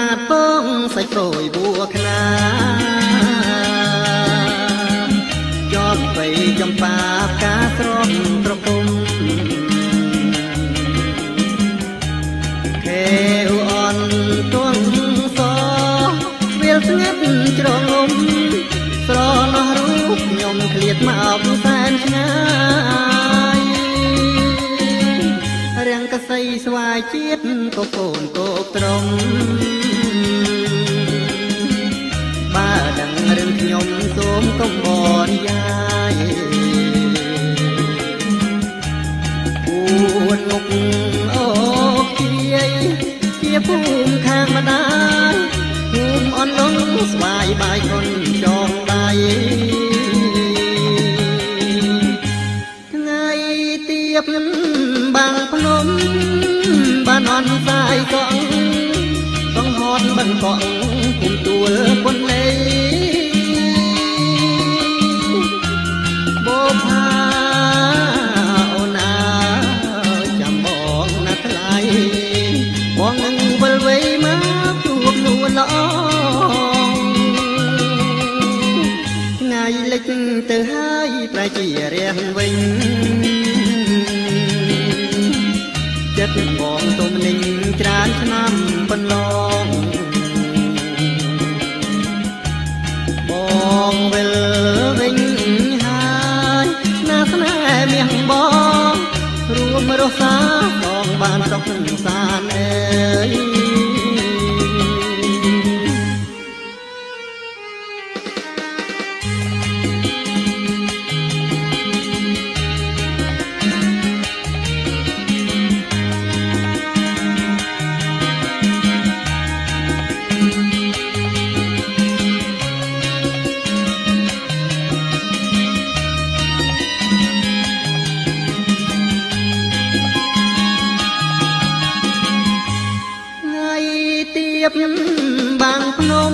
បាតពងសាច់ប្រួយបួខ្នាជាប់ไปចំបាផ្កាស្រស់ត្រគុំខេវអនទួងសវាលស្ងាត់ជ្រងំស្រណោះរូបខ្ញុំឃ្លាតមកសែនឆ្ងាយរាំងកសីស្វាយជាតិក៏កូនកោកត្រង់បើដឹងរឿងខ្ញុំសូមកុំបរិយាយអួនមុខអូជាភូមិខាងម្ដាយភូមិអនលងស្វាយបាយគុនចងដៃថ្ងៃទៀបបាំងភ្នំបានអនសាយកងហត់បិណ្ឌកងគុំទួលពុនលេបោផាអូនអើចាំបងណាថ្លៃបងនឹងវិលវ័យមកជួបនួនល្អថ្ងៃលិចទៅហើយប្រែជារាំងវិញចិត្តបងទុំនឹងច្រើនឆ្នាំបន្លងបងវិលវិញហើយណាស្នេហ៍មាសបងរួមរសាបងបានសុខសាន្តអើយបាំងភ្នំ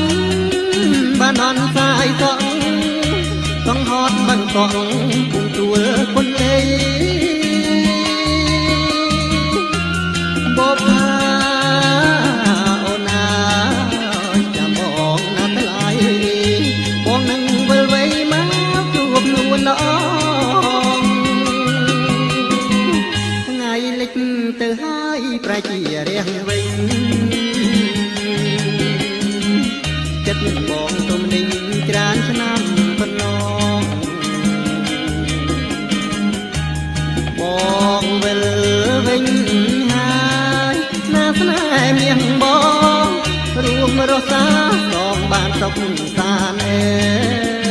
បានអនសាយកងហត់បានកងពុំទួលពុនលេបបថាអូនអើចាំបងណាថ្លៃបងនឹងវិលវ័យមកជួបនួនល្អថ្ងៃលិចទៅហើយប្រែជារាំងវិញចិត្តបងទុំនឹងច្រើនឆ្នាំបន្លងបងវិលវិញហើយណាស្នេហ៍មាសបងរួមរសាសងបានសុខសាន្តអើ